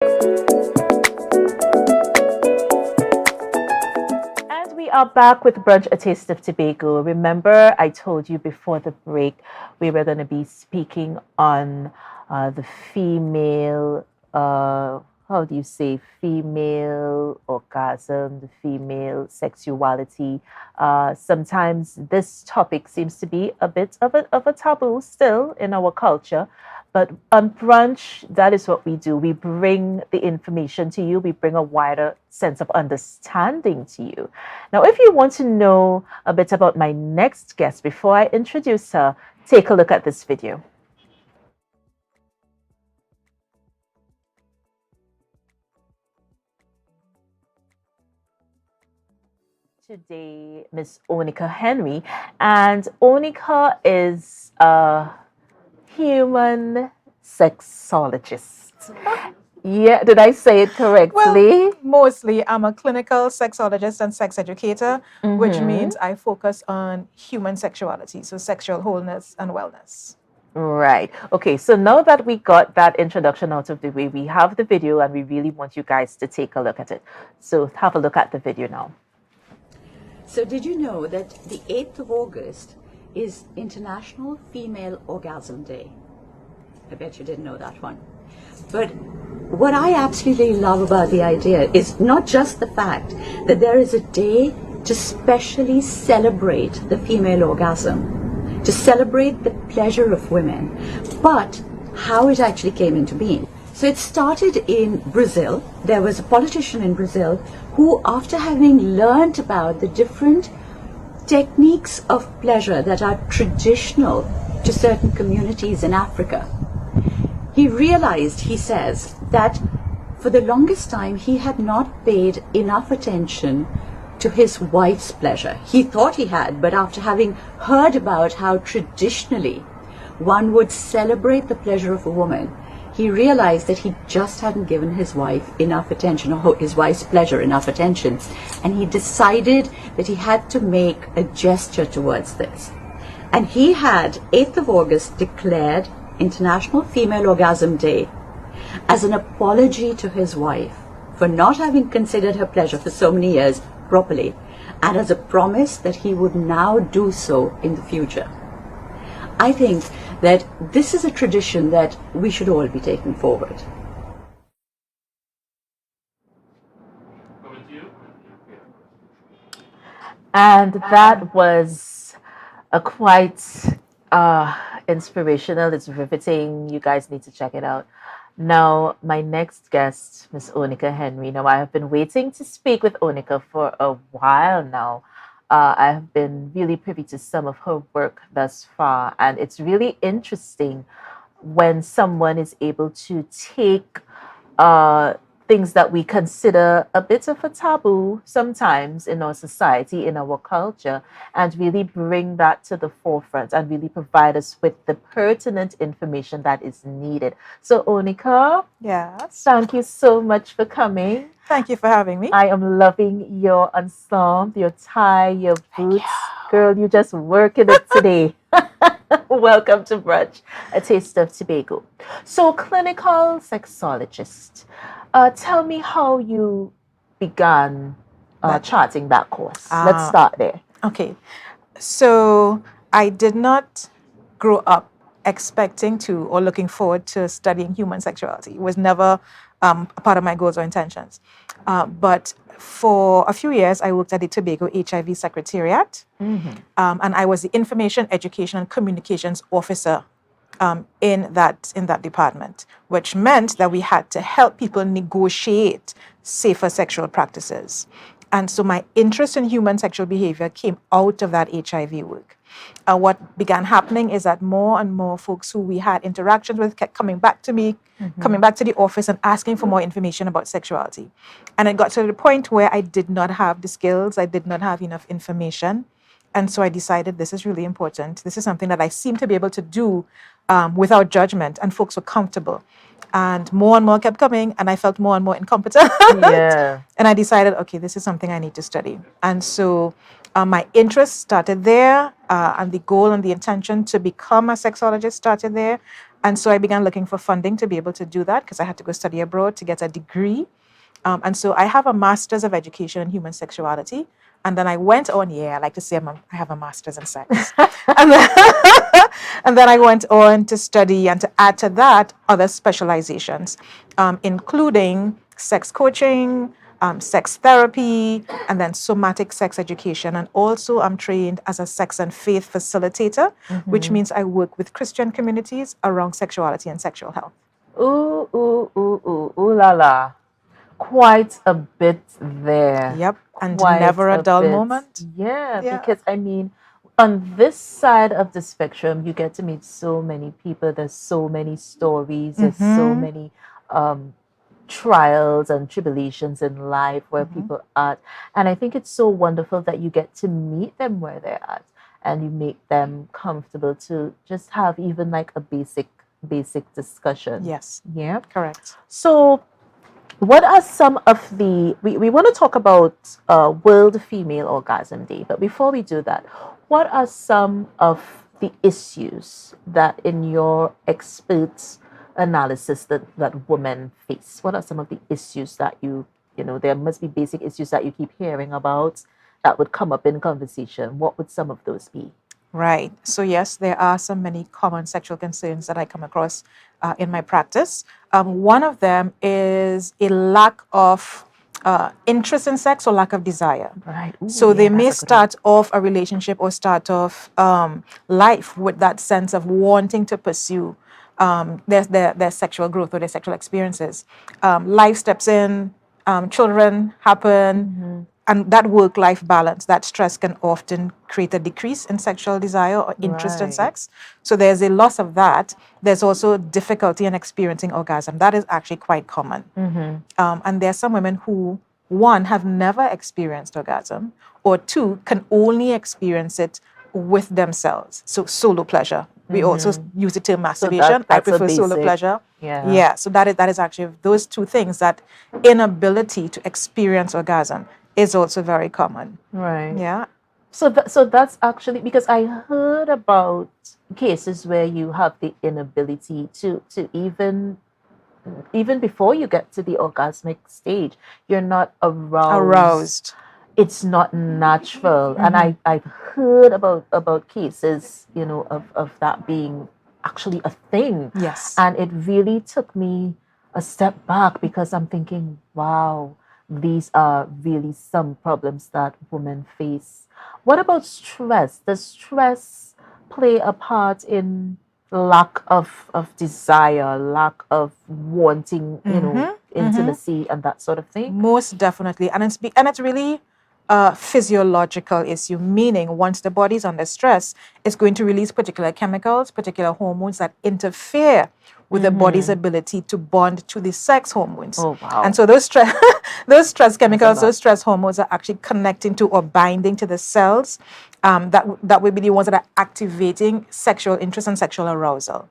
And we are back with Brunch, a taste of Tobago. Remember, I told you before the break we were going to be speaking on the female, how do you say, female orgasm, the female sexuality. Sometimes this topic seems to be a bit of a taboo still in our culture. But on Brunch, that is what we do. We bring the information to you. We bring a wider sense of understanding to you. Now, if you want to know a bit about my next guest before I introduce her, take a look at this video. Today, Miss Onika Henry, and Onika is a human sexologist. Yeah, did I say it correctly? Well, mostly I'm a clinical sexologist and sex educator, which means I focus on human sexuality, so sexual wholeness and wellness. Right. Okay. So now that we got that introduction out of the way, we have the video and we really want you guys to take a look at it. So have a look at the video now. So did you know that the 8th of August is International Female Orgasm Day? I bet you didn't know that one. But what I absolutely love about the idea is not just the fact that there is a day to specially celebrate the female orgasm, to celebrate the pleasure of women, but how it actually came into being. So it started in Brazil. There was a politician in Brazil who, after having learned about the different techniques of pleasure that are traditional to certain communities in Africa, he realized, he says, that for the longest time he had not paid enough attention to his wife's pleasure. He thought he had, but after having heard about how traditionally one would celebrate the pleasure of a woman, he realized that he just hadn't given his wife enough attention, or his wife's pleasure enough attention. And he decided that he had to make a gesture towards this. And he had 8th of August declared International Female Orgasm Day as an apology to his wife for not having considered her pleasure for so many years properly, and as a promise that he would now do so in the future. I think that this is a tradition that we should all be taking forward. And that was a quite inspirational. It's riveting. You guys need to check it out. Now, my next guest, Miss Onika Henry. Now, I have been waiting to speak with Onika for a while now. I have been really privy to some of her work thus far, and it's really interesting when someone is able to take things that we consider a bit of a taboo sometimes in our society, in our culture, and really bring that to the forefront and really provide us with the pertinent information that is needed. So, Onika, Yes. thank you so much for coming. Thank you for having me. I am loving your ensemble, your tie, your boots. Girl, you just working it today. Welcome to Brunch, a taste of Tobago. So, clinical sexologist, tell me how you began charting that course. Let's start there. Okay. So I did not grow up expecting to or looking forward to studying human sexuality. It was never a part of my goals or intentions. But for a few years, I worked at the Tobago HIV Secretariat, and I was the Information, Education, and Communications Officer in that department, which meant that we had to help people negotiate safer sexual practices. And so my interest in human sexual behavior came out of that HIV work. What began happening is that more and more folks who we had interactions with kept coming back to me, coming back to the office and asking for more information about sexuality. And it got to the point where I did not have the skills, I did not have enough information. And so I decided this is really important. This is something that I seem to be able to do without judgment, and folks were comfortable. And more kept coming, and I felt more and more incompetent. Yeah. And I decided, okay, this is something I need to study. And so my interest started there, and the goal and the intention to become a sexologist started there. And so I began looking for funding to be able to do that because I had to go study abroad to get a degree. And so I have a master's of education in human sexuality. And then I went on, I like to say I have a master's in sex. and, then, and then I went on to study and to add to that other specializations, including sex coaching, sex therapy, and then somatic sex education. And also, I'm trained as a sex and faith facilitator, which means I work with Christian communities around sexuality and sexual health. Ooh, ooh, ooh, ooh, ooh la la. Quite a bit there. Yep. And Quite never a dull bit. moment. Yeah, Yeah. because I mean, on this side of the spectrum, you get to meet so many people. There's so many stories. There's so many trials and tribulations in life where people are. And I think it's so wonderful that you get to meet them where they're at and you make them comfortable to just have even like a basic discussion. Yes. Yeah. Correct. So what are some of we want to talk about World Female Orgasm Day, but before we do that, what are some of the issues that in your experts analysis that women face? What are some of the issues that you know, there must be basic issues that you keep hearing about that would come up in conversation. What would some of those be? Right. So, yes, there are so many common sexual concerns that I come across in my practice. One of them is a lack of interest in sex or lack of desire. Right. Ooh, So, yeah, they may that's a good one. start off a relationship or start off life with that sense of wanting to pursue their sexual growth or their sexual experiences. Life steps in, children happen, and that work-life balance, that stress can often create a decrease in sexual desire or interest in Right. sex. So there's a loss of that. There's also difficulty in experiencing orgasm. That is actually quite common. And there are some women who, one, have never experienced orgasm, or two, can only experience it with themselves. So solo pleasure. We also use the term masturbation. I that's a prefer solo basic- pleasure. yeah. Yeah. So that is actually those two things, that inability to experience orgasm is also very common. Right. Yeah. So that's actually because I heard about cases where you have the inability to even before you get to the orgasmic stage, you're not aroused. It's not natural. And I've heard about cases, you know, of that being actually a thing. Yes. And it really took me a step back because I'm thinking, wow, these are really some problems that women face. What about stress? Does stress play a part in lack of desire, lack of wanting, you know, intimacy and that sort of thing? Most definitely. And it's really a physiological issue, meaning once the body's under stress, it's going to release particular chemicals, particular hormones that interfere with the body's ability to bond to the sex hormones. Oh, wow. And so those stress chemicals, those stress hormones are actually connecting to or binding to the cells that would be the ones that are activating sexual interest and sexual arousal.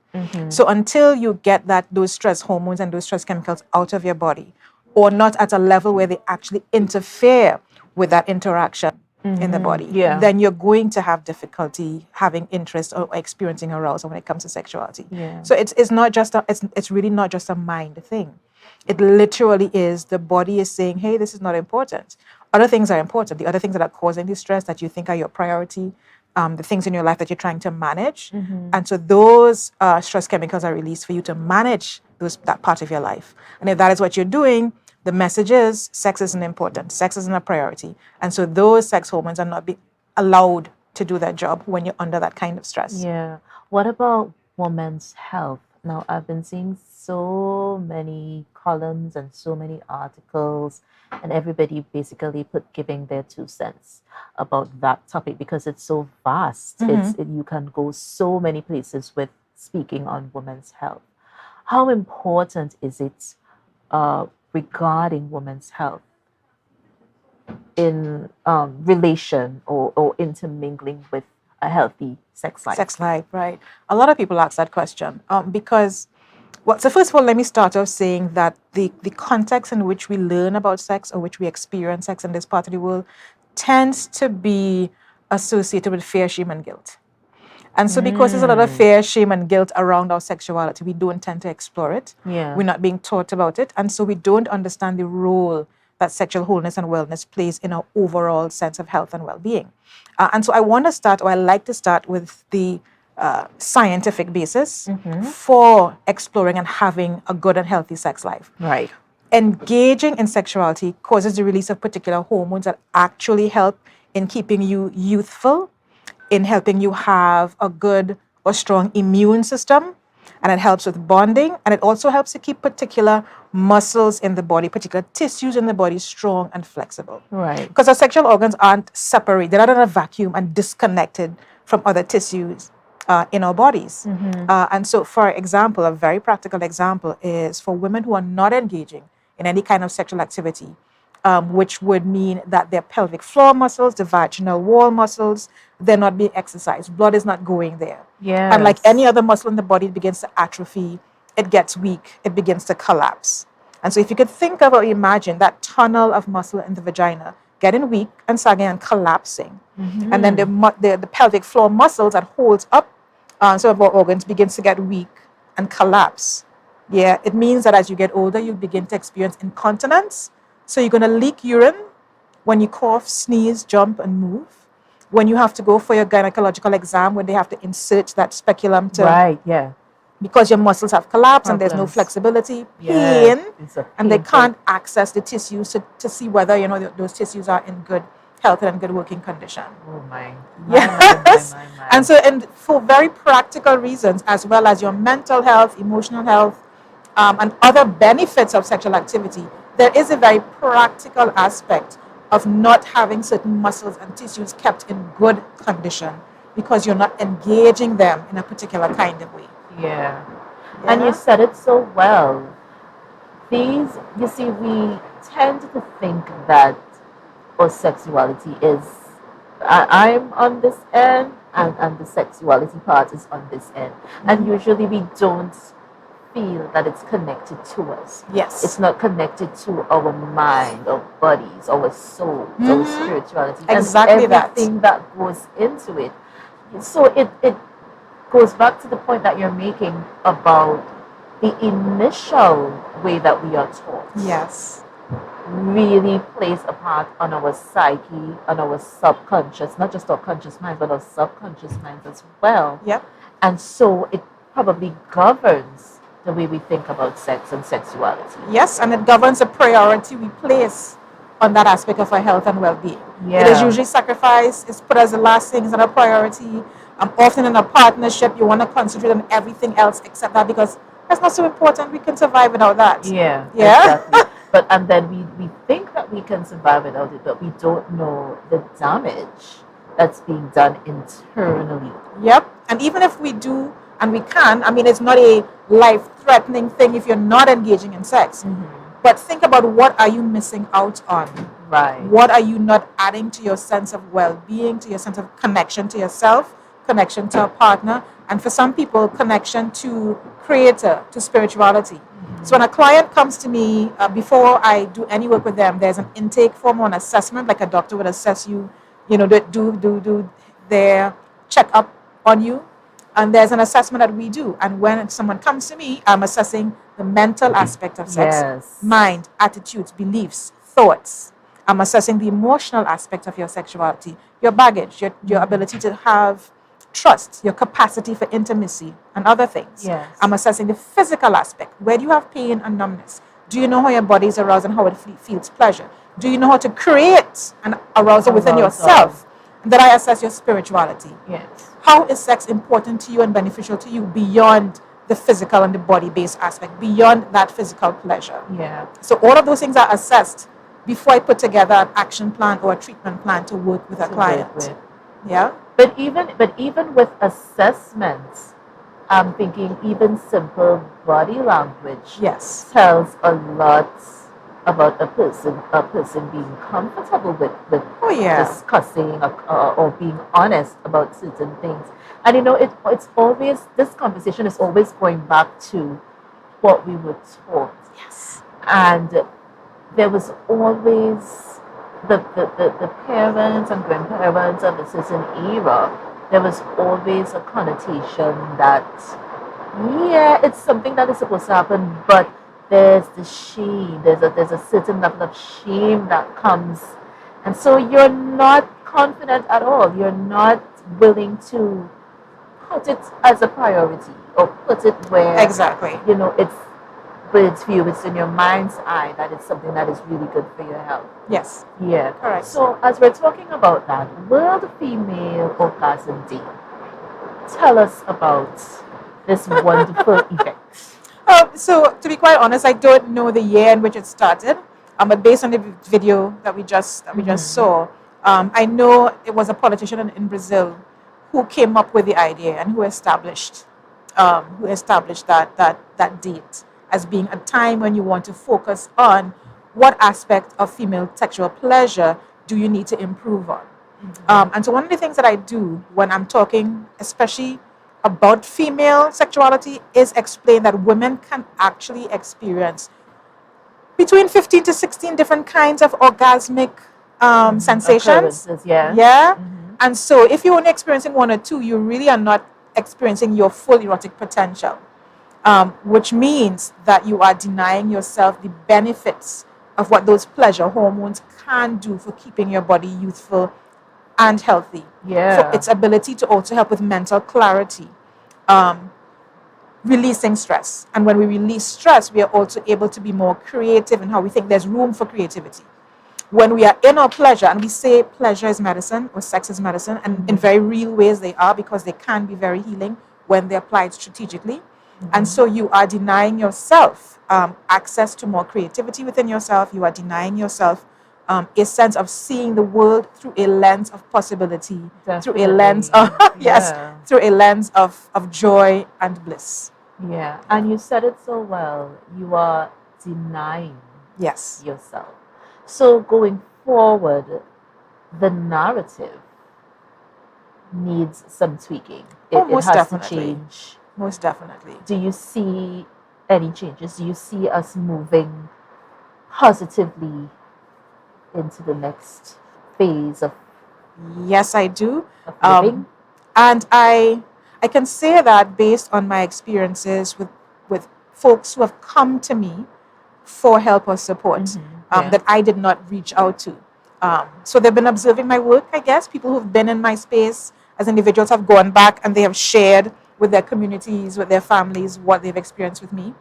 So until you get those stress hormones and those stress chemicals out of your body, or not at a level where they actually interfere with that interaction in the body, Yeah. then you're going to have difficulty having interest or experiencing arousal when it comes to sexuality. Yeah. So it's not just it's really not just a mind thing. It literally is, the body is saying, hey, this is not important. Other things are important. The other things that are causing the stress that you think are your priority, the things in your life that you're trying to manage. And so those stress chemicals are released for you to manage that part of your life. And if that is what you're doing, the message is sex isn't important. Sex isn't a priority. And so those sex hormones are not being allowed to do their job when you're under that kind of stress. Yeah. What about women's health? Now, I've been seeing so many columns and so many articles, and everybody basically giving their 2 cents about that topic because it's so vast. You can go so many places with speaking on women's health. How important is it regarding women's health in relation or intermingling with a healthy sex life? Sex life, right. A lot of people ask that question because, well, so first of all, let me start off saying that the context in which we learn about sex or which we experience sex in this part of the world tends to be associated with fear, shame, and guilt. And so because there's a lot of fear, shame, and guilt around our sexuality, we don't tend to explore it. Yeah. We're not being taught about it. And so we don't understand the role that sexual wholeness and wellness plays in our overall sense of health and well-being. And so I want to start, or I like to start with the scientific basis for exploring and having a good and healthy sex life. Right. Engaging in sexuality causes the release of particular hormones that actually help in keeping you youthful, in helping you have a good or strong immune system, and it helps with bonding, and it also helps to keep particular muscles in the body, particular tissues in the body strong and flexible. Right. Because our sexual organs aren't separate, they're not in a vacuum and disconnected from other tissues in our bodies. And so, for example, a very practical example is for women who are not engaging in any kind of sexual activity, which would mean that their pelvic floor muscles, the vaginal wall muscles, they're not being exercised. Blood is not going there. Yes. And like any other muscle in the body, it begins to atrophy, it gets weak, it begins to collapse. And so if you could think of or imagine that tunnel of muscle in the vagina getting weak and sagging and collapsing, and then the pelvic floor muscles that holds up some of our organs begins to get weak and collapse. Yeah, it means that as you get older, you begin to experience incontinence. So you're going to leak urine when you cough, sneeze, jump, and move. When you have to go for your gynecological exam, when they have to insert that speculum to, Right, yeah. because your muscles have collapsed and there's no Problems. flexibility, Yes, pain, it's a and they painful- can't access the tissues to see whether those tissues are in good health and good working condition. Oh my. Yes. My. And so, and for very practical reasons, as well as your mental health, emotional health, and other benefits of sexual activity, there is a very practical aspect of not having certain muscles and tissues kept in good condition because you're not engaging them in a particular kind of way. Yeah. And you said it so well. You see, we tend to think that our sexuality is, I'm on this end and the sexuality part is on this end. And usually we don't feel that it's connected to us. Yes. It's not connected to our mind, our bodies, our souls, our spirituality. Exactly and that. everything that goes into it. So it goes back to the point that you're making about the initial way that we are taught Yes. really plays a part on our psyche, on our subconscious, not just our conscious mind, but our subconscious minds as well. Yep. And so it probably governs the way we think about sex and sexuality. Yes, and it governs the priority we place on that aspect of our health and well-being. Yeah. It is usually sacrificed, it's put as the last thing, it's not a priority. Often in a partnership, you want to concentrate on everything else except that because that's not so important. We can survive without that. Yeah. Yeah. Exactly. And then we think that we can survive without it, but we don't know the damage that's being done internally. Yep. And even if we do, and we can, I mean, it's not a life-threatening thing if you're not engaging in sex. But think about what are you missing out on? Right. What are you not adding to your sense of well-being, to your sense of connection to yourself, connection to a partner, and for some people, connection to creator, to spirituality. So when a client comes to me, before I do any work with them, there's an intake form or an assessment, like a doctor would assess you, do their checkup on you. And there's an assessment that we do. And when someone comes to me, I'm assessing the mental aspect of sex, Yes. mind, attitudes, beliefs, thoughts. I'm assessing the emotional aspect of your sexuality, your baggage, your ability to have trust, your capacity for intimacy, and other things. Yes. I'm assessing the physical aspect. Where do you have pain and numbness? Do you know how your body is aroused and how it feels pleasure? Do you know how to create an arousal within Arousal. yourself? And then I assess your spirituality. Yes. How is sex important to you and beneficial to you beyond the physical and the body-based aspect, beyond that physical pleasure? Yeah. So all of those things are assessed before I put together an action plan or a treatment plan to work with a To client. work with. Yeah. But even with assessments, I'm thinking even simple body language Yes. tells a lot about a person being comfortable with Oh yeah. discussing or being honest about certain things. And it's always, this conversation is always going back to what we were taught. Yes. And there was always the parents and grandparents of a certain era there was always a connotation that, yeah, it's something that is supposed to happen, but there's the shame. There's a certain level of shame that comes, and so you're not confident at all. You're not willing to put it as a priority or put it where Exactly. it's bird's view. It's in your mind's eye that it's something that is really good for your health. Yes. Yeah. Correct. So as we're talking about that, World Female Orgasm Day, tell us about this wonderful event. So to be quite honest, I don't know the year in which it started, but based on the video that we just saw, I know it was a politician in Brazil who came up with the idea and who established that date as being a time when you want to focus on what aspect of female sexual pleasure do you need to improve on. And so one of the things that I do when I'm talking, especially about female sexuality, is explain that women can actually experience between 15 to 16 different kinds of orgasmic sensations. Occurrences, yeah. Yeah. And so if you're only experiencing one or two, you really are not experiencing your full erotic potential, which means that you are denying yourself the benefits of what those pleasure hormones can do for keeping your body youthful and healthy. Yeah. For its ability to also help with mental clarity, releasing stress. And when we release stress, we are also able to be more creative in how we think. There's room for creativity. When we are in our pleasure, and we say pleasure is medicine or sex is medicine, and in very real ways they are, because they can be very healing when they're applied strategically. And so you are denying yourself access to more creativity within yourself. You are denying yourself a sense of seeing the world through a lens of possibility, through a lens of through a lens of joy and bliss. Yeah. And you said it so well. You are denying yourself. So going forward, the narrative needs some tweaking. It Most has definitely. to change. Most definitely. Do you see any changes? Do you see us moving positively into the next phase of Yes, I do. living? And I can say that based on my experiences with folks who have come to me for help or support that I did not reach out to. So they've been observing my work, I guess. People who've been in my space as individuals have gone back and they have shared with their communities, with their families, what they've experienced with me.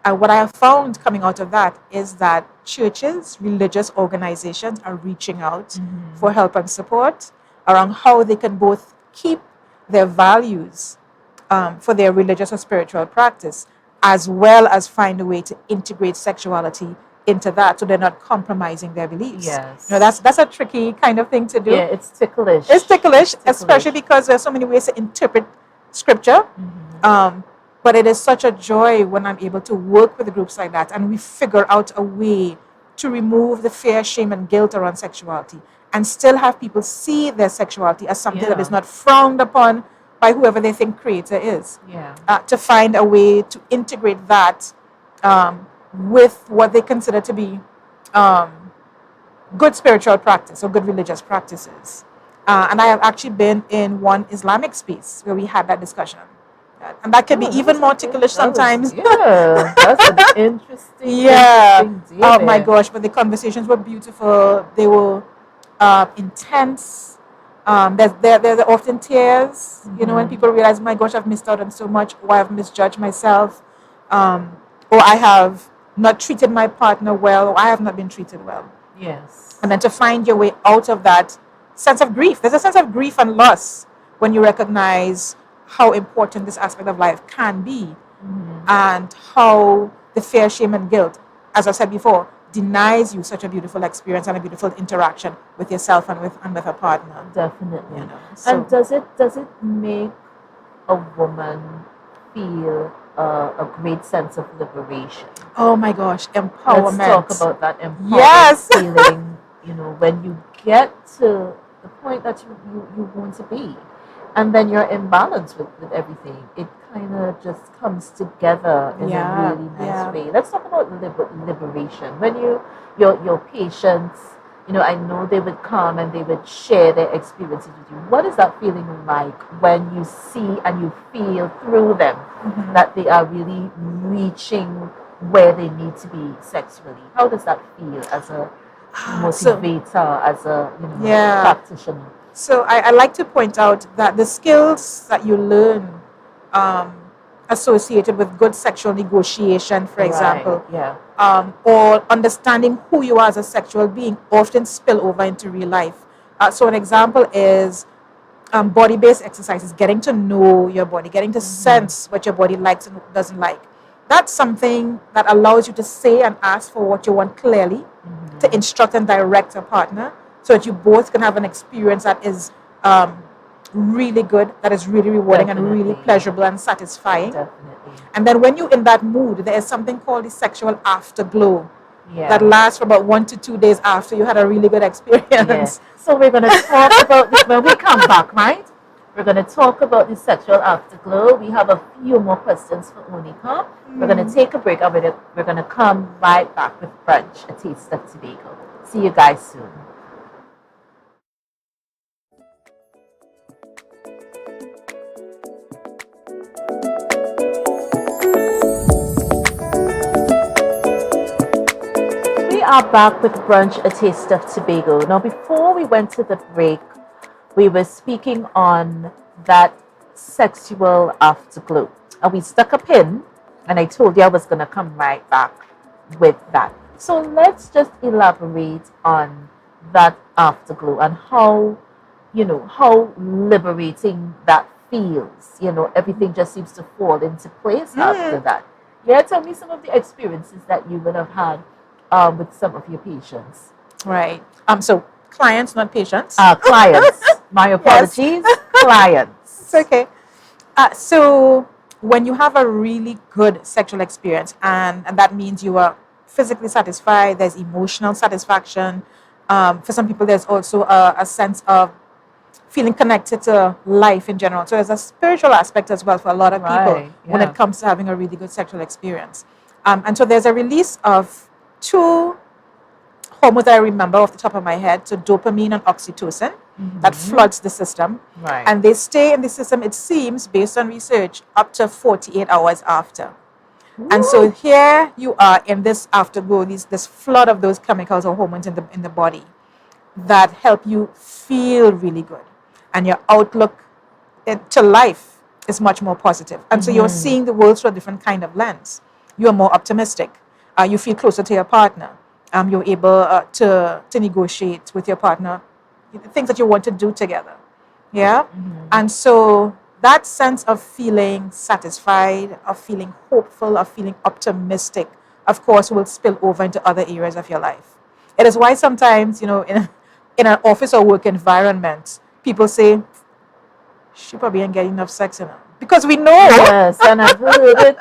And what I have found coming out of that is that churches, religious organizations are reaching out for help and support around how they can both keep their values for their religious or spiritual practice, as well as find a way to integrate sexuality into that, so they're not compromising their beliefs. Yes. That's a tricky kind of thing to do. Yeah, it's ticklish. It's ticklish, especially because there's so many ways to interpret scripture. But it is such a joy when I'm able to work with groups like that and we figure out a way to remove the fear, shame, and guilt around sexuality and still have people see their sexuality as something that is not frowned upon by whoever they think creator is. Yeah. To find a way to integrate that with what they consider to be good spiritual practice or good religious practices. And I have actually been in one Islamic space where we had that discussion. And that can be even more ticklish sometimes. That's an interesting. Interesting oh my gosh, but the conversations were beautiful. They were intense. There's often tears, when people realize, my gosh, I've missed out on so much, or I've misjudged myself, or I have not treated my partner well, or I have not been treated well. Yes. And then to find your way out of that sense of grief. There's a sense of grief and loss when you recognize how important this aspect of life can be, and how the fear, shame, and guilt, as I said before, denies you such a beautiful experience and a beautiful interaction with yourself and with a partner. Definitely. So, and does it make a woman feel a great sense of liberation? Oh my gosh, empowerment. Let's talk about that empowerment Yes. feeling. When you get to the point that you want to be, and then you're in balance with everything, it kind of just comes together in a really nice way. Let's talk about liberation. When your patients I know they would come and they would share their experiences with you. What is that feeling like when you see and you feel through them that they are really reaching where they need to be sexually? How does that feel as a So, motivator, as a yeah. practitioner? So I like to point out that the skills that you learn um, associated with good sexual negotiation, for Right. example, Yeah. or understanding who you are as a sexual being often spill over into real life. So an example is body-based exercises, getting to know your body, getting to sense what your body likes and doesn't like. That's something that allows you to say and ask for what you want clearly, to instruct and direct a partner, so that you both can have an experience that is really good, that is really rewarding and really Definitely. pleasurable and satisfying. Definitely. And then when you're in that mood, there is something called the sexual afterglow that Yeah. lasts for about 1 to 2 days after you had a really good Yeah. experience. So we're going to talk about this when we come back, right? We're going to talk about the sexual afterglow. We have a few more questions for Onika. We're going to take a break and we're going to come right back with Brunch, a taste of Tobago. See you guys soon. We are back with Brunch, a taste of Tobago. Now, before we went to the break, we were speaking on that sexual afterglow. And we stuck a pin, and I told you I was going to come right back with that. So let's just elaborate on that afterglow and how liberating that feels. Everything just seems to fall into place after that. Yeah, tell me some of the experiences that you would have had with some of your patients. Right. So clients, not patients. Clients. My Yes. apologies. Clients. It's okay. So when you have a really good sexual experience, and that means you are physically satisfied, there's emotional satisfaction. For some people, there's also a sense of feeling connected to life in general. So there's a spiritual aspect as well for a lot of people Right, when yeah. it comes to having a really good sexual experience. And so there's a release of two hormones that I remember off the top of my head, so dopamine and oxytocin, that floods the system. Right. And they stay in the system, it seems, based on research, up to 48 hours after. And so here you are in this afterglow, this flood of those chemicals or hormones in the body that help you feel really good. And your outlook to life is much more positive. And so you're seeing the world through a different kind of lens. You are more optimistic. You feel closer to your partner. You're able to negotiate with your partner things that you want to do together. Yeah? And so that sense of feeling satisfied, of feeling hopeful, of feeling optimistic, of course, will spill over into other areas of your life. It is why sometimes, in an office or work environment, people say, she probably ain't getting enough sex in her. Because we know. Yes, and I've heard it.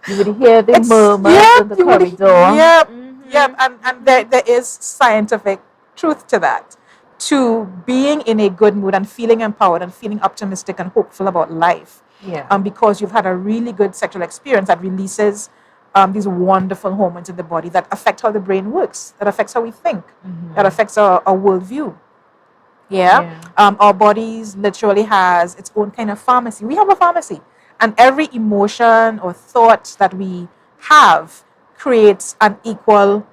You would hear the murmurs in the corridor. Yep, yep. And there is scientific truth to that. To being in a good mood and feeling empowered and feeling optimistic and hopeful about life. Yeah. Because you've had a really good sexual experience that releases these wonderful hormones in the body that affect how the brain works, that affects how we think, that affects our worldview. Yeah. Our bodies literally has its own kind of pharmacy. We have a pharmacy, and every emotion or thought that we have creates an equal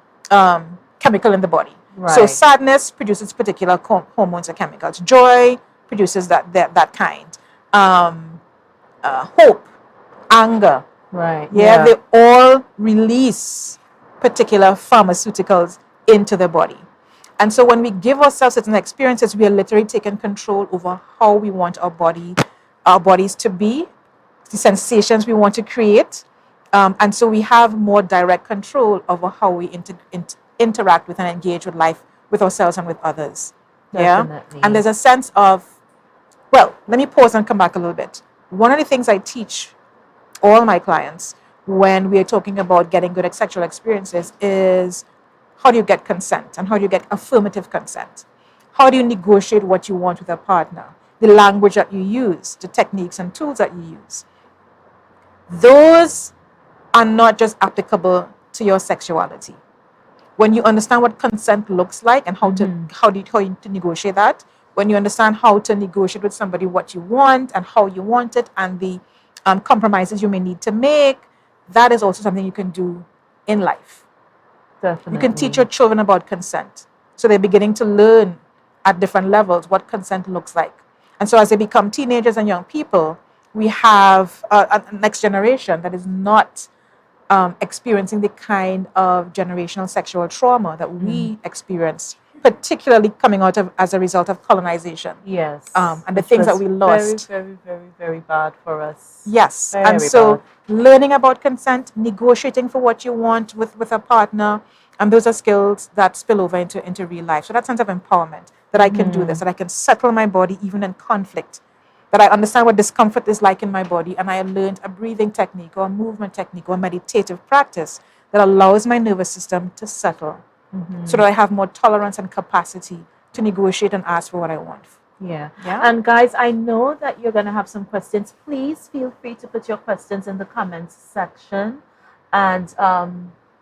chemical in the body. So Right. sadness produces particular hormones or chemicals. Joy produces that kind. Hope, anger, Right. yeah, they all release particular pharmaceuticals into the body. And so when we give ourselves certain experiences, we are literally taking control over how we want our bodies to be, the sensations we want to create. And so we have more direct control over how we interact with and engage with life, with ourselves and with others. Definitely. Yeah. And there's a sense of, well, let me pause and come back a little bit. One of the things I teach all my clients when we are talking about getting good sexual experiences is how do you get consent and how do you get affirmative consent? How do you negotiate what you want with a partner? The language that you use, the techniques and tools that you use. Those are not just applicable to your sexuality. when you understand what consent looks like and how you to negotiate that, when you understand how to negotiate with somebody what you want and how you want it and the compromises you may need to make, that is also something you can do in life. Definitely. You can teach your children about consent. So they're beginning to learn at different levels what consent looks like. And so as they become teenagers and young people, we have a next generation that is not experiencing the kind of generational sexual trauma that we experience, particularly coming out of as a result of colonization. Yes. And the things that we lost. Very, very, very, very bad for us. Yes. Very And so bad. learning about consent, negotiating for what you want with a partner, and those are skills that spill over into real life. So that sense of empowerment, that I can do this, that I can settle my body even in conflict, that I understand what discomfort is like in my body, and I learned a breathing technique or a movement technique or a meditative practice that allows my nervous system to settle so that I have more tolerance and capacity to negotiate and ask for what I want. Yeah. Yeah. And guys, I know that you're going to have some questions. Please feel free to put your questions in the comments section. And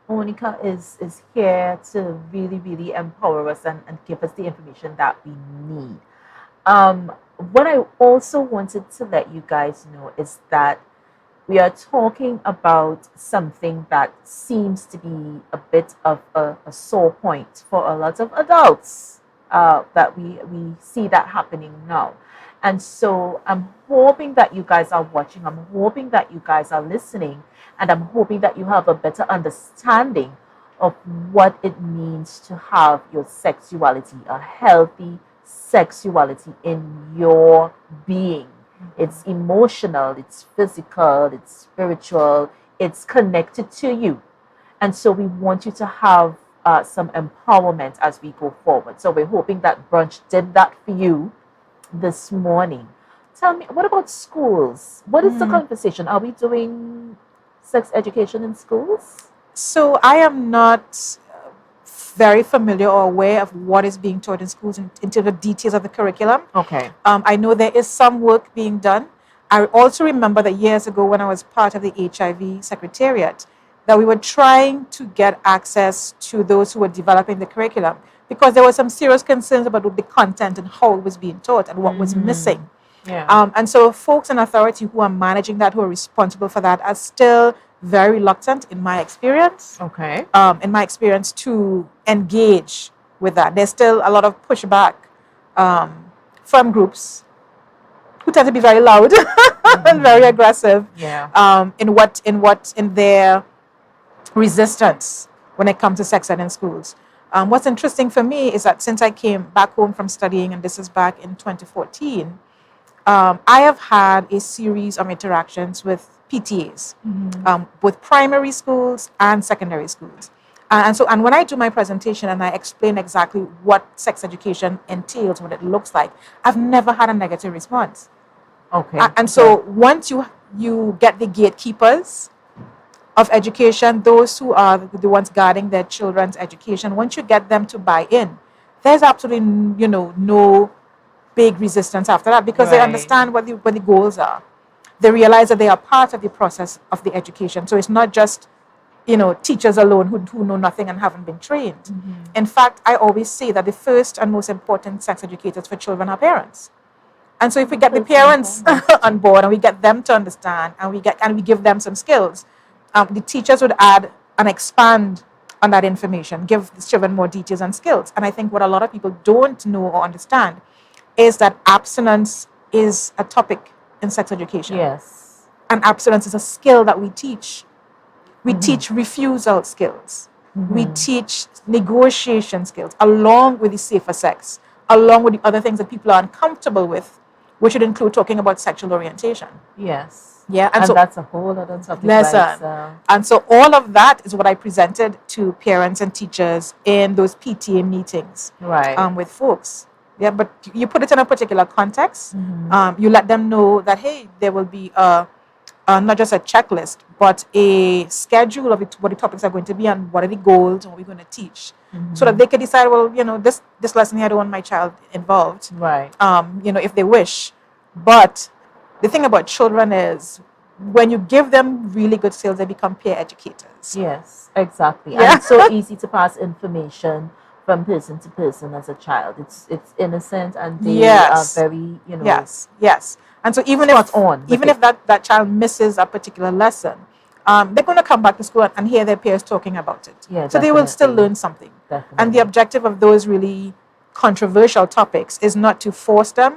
Onika is here to really, really empower us and give us the information that we need. What I also wanted to let you guys know is that we are talking about something that seems to be a bit of a sore point for a lot of adults, that we see that happening now. And so I'm hoping that you guys are watching, I'm hoping that you guys are listening, and I'm hoping that you have a better understanding of what it means to have your sexuality, a healthy sexuality in your being. It's emotional, it's physical, it's spiritual, it's connected to you. And so we want you to have some empowerment as we go forward. So we're hoping that Brunch did that for you this morning. Tell me, what about schools? What is the conversation? Are we doing sex education in schools? So I am not very familiar or aware of what is being taught in schools into the details of the curriculum. Okay. I know there is some work being done. I also remember that years ago when I was part of the HIV Secretariat, that we were trying to get access to those who were developing the curriculum because there were some serious concerns about the content and how it was being taught and what was missing. Yeah. And so folks in authority who are managing that, who are responsible for that, are still very reluctant, in my experience. Okay. To engage with that. There's still a lot of pushback from groups who tend to be very loud and very aggressive. Yeah. In their resistance when it comes to sex ed in schools. What's interesting for me is that since I came back home from studying, and this is back in 2014, I have had a series of interactions with PTAs, both primary schools and secondary schools. And when I do my presentation and I explain exactly what sex education entails, what it looks like, I've never had a negative response. Okay. And so once you get the gatekeepers of education, those who are the ones guarding their children's education, once you get them to buy in, there's absolutely no big resistance after that because they Right. understand what the goals are. They realize that they are part of the process of the education. So it's not just teachers alone who know nothing and haven't been trained. In fact, I always say that the first and most important sex educators for children are parents. And so if we get the parents on board and we get them to understand and we give them some skills, the teachers would add and expand on that information, give the children more details and skills. And I think what a lot of people don't know or understand is that abstinence is a topic in sex education. Yes. And abstinence is a skill that we teach. We teach refusal skills. We teach negotiation skills along with the safer sex, along with the other things that people are uncomfortable with, which would include talking about sexual orientation. Yes. Yeah, And so that's a whole other topic. lesson. Right, so. And so all of that is what I presented to parents and teachers in those PTA meetings Right. with folks. Yeah, but you put it in a particular context. You let them know that, hey, there will be not just a checklist, but a schedule of what the topics are going to be and what are the goals and what we're going to teach. So that they can decide, well, this lesson here, I don't want my child involved. Right. If they wish. But the thing about children is when you give them really good skills, they become peer educators. Yes, exactly. Yeah. And it's so easy to pass information from person to person as a child. It's innocent and they Yes. are very, Yes. And so even spot if on with even it. if that child misses a particular lesson, they're going to come back to school and hear their peers talking about it. Yeah, So they will still definitely. learn something. Definitely. And the objective of those really controversial topics is not to force them.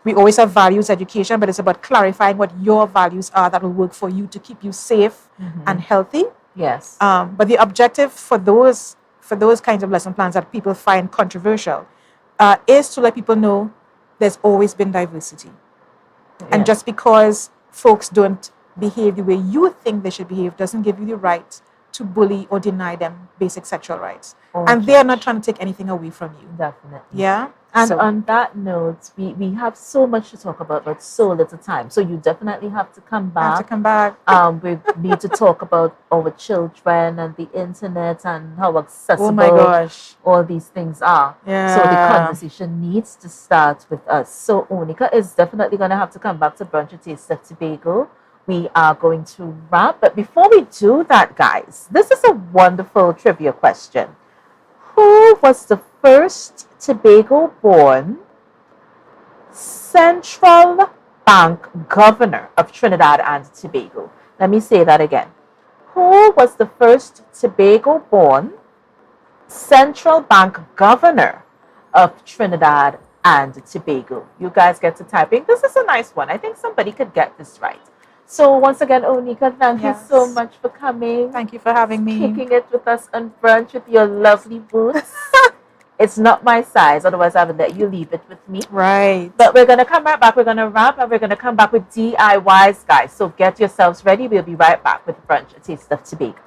We always have values education, but it's about clarifying what your values are that will work for you to keep you safe and healthy. Yes. But the objective for those kinds of lesson plans that people find controversial is to let people know there's always been diversity. And Yes. just because folks don't behave the way you think they should behave doesn't give you the right to bully or deny them basic sexual rights. Or And they are not judge. trying to take anything away from you. Definitely. Yeah. And So- on that note, we have so much to talk about, but so little time. So you definitely have to come I have to back. come back. We need to talk about our children and the internet and how accessible Oh my gosh. all these things are. So the Yeah. conversation needs to start with us. So Onika is definitely going to have to come back to Brunch with Taste of Tobago. We are going to wrap. But before we do that, guys, this is a wonderful trivia question. Who was the first Tobago-born Central Bank Governor of Trinidad and Tobago? Let me say that again. Who was the first Tobago-born Central Bank Governor of Trinidad and Tobago? You guys get to typing. This is a nice one. I think somebody could get this right. So once again, Onika, thank you so Yes. much for coming. Thank you for having me. Kicking it with us on Brunch with your lovely boots. It's not my size, otherwise I would let you leave it with me. Right. But we're going to come right back. We're going to wrap and we're going to come back with DIYs, guys. So get yourselves ready. We'll be right back with Brunch, a taste of Tobago.